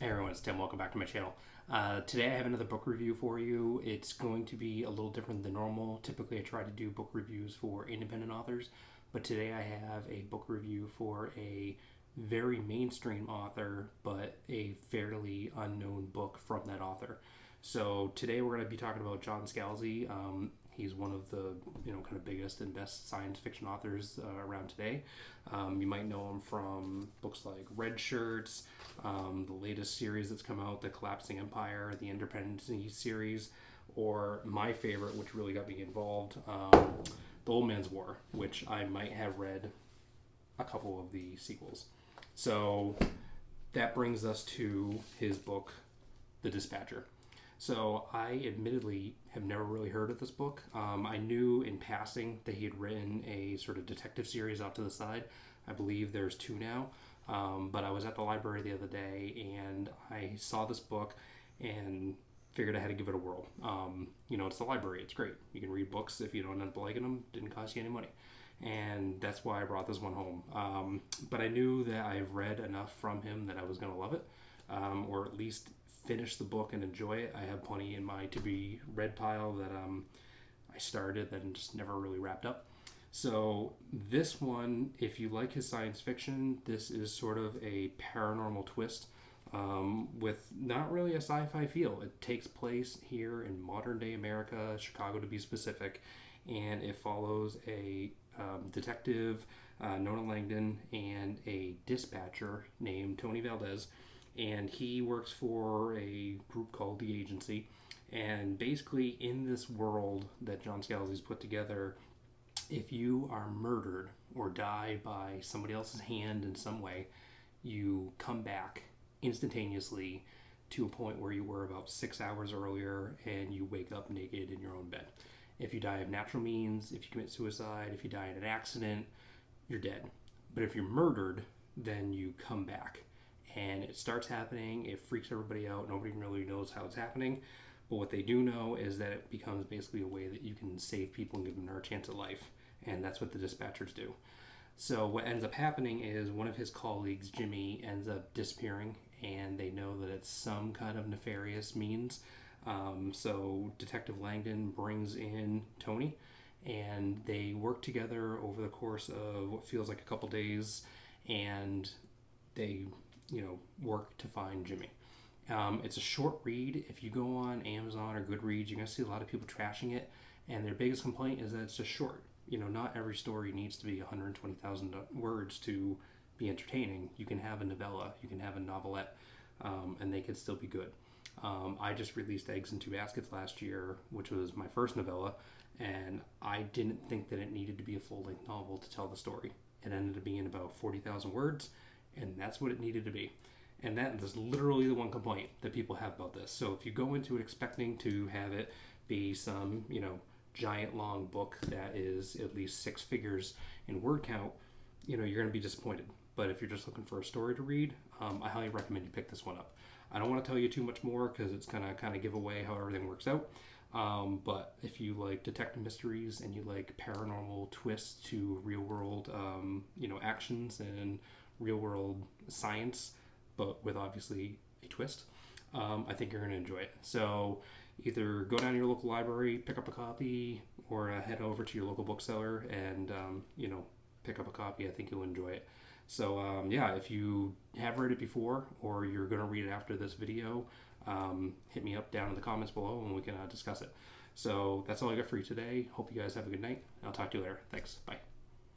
Hey everyone, it's Tim. Welcome back to my channel. Today I have another book review for you. It's going to be a little different than normal. Typically I try to do book reviews for independent authors, but today I have a book review for a very mainstream author, but a fairly unknown book from that author. So today we're going to be talking about John Scalzi. He's one of the kind of biggest and best science fiction authors around today. You might know him from books like Red Shirts, the latest series that's come out, The Collapsing Empire, the Independence series, or my favorite, which really got me involved, The Old Man's War, which I might have read a couple of the sequels. So that brings us to his book, The Dispatcher. So I admittedly have never really heard of this book. I knew in passing that he had written a sort of detective series off to the side. I believe there's two now. But I was at the library the other day and I saw this book and figured I had to give it a whirl. It's the library. It's great. You can read books if you don't end up liking them. Didn't cost you any money. And that's why I brought this one home. But I knew that I've read enough from him that I was going to love it, or at least finish the book and enjoy it. I have plenty in my to-be read pile that I started and just never really wrapped up. So this one, if you like his science fiction, this is sort of a paranormal twist with not really a sci-fi feel. It takes place here in modern-day America, Chicago to be specific, and it follows a detective, Nona Langdon, and a dispatcher named Tony Valdez. And he works for a group called The Agency. And basically in this world that John Scalzi's put together, if you are murdered or die by somebody else's hand in some way, you come back instantaneously to a point where you were about 6 hours earlier, and you wake up naked in your own bed. If you die of natural means, if you commit suicide, if you die in an accident, you're dead. But if you're murdered, then you come back. And it starts happening, it freaks everybody out, nobody really knows how it's happening, but what they do know is that it becomes basically a way that you can save people and give them another chance at life, and that's what the dispatchers do. So what ends up happening is one of his colleagues, Jimmy, ends up disappearing, and they know that it's some kind of nefarious means. So Detective Langdon brings in Tony, and they work together over the course of what feels like a couple days, and they work to find Jimmy. It's a short read. If you go on Amazon or Goodreads, you're going to see a lot of people trashing it, and their biggest complaint is that it's just short. Not every story needs to be 120,000 words to be entertaining. You can have a novella, you can have a novelette, and they could still be good. I just released Eggs in Two Baskets last year, which was my first novella, and I didn't think that it needed to be a full-length novel to tell the story. It ended up being about 40,000 words, and that's what it needed to be. And that is literally the one complaint that people have about this. So if you go into it expecting to have it be some, giant long book that is at least 6 figures in word count, you're going to be disappointed. But if you're just looking for a story to read, I highly recommend you pick this one up. I don't want to tell you too much more because it's going to kind of give away how everything works out. But if you like detective mysteries and you like paranormal twists to real world, actions and real world science, but with obviously a twist, I think you're going to enjoy it. So either go down to your local library, pick up a copy, or head over to your local bookseller and pick up a copy. I think you'll enjoy it. So if you have read it before or you're going to read it after this video, hit me up down in the comments below and we can discuss it. So that's all I got for you today. Hope you guys have a good night. I'll talk to you later. Thanks. Bye.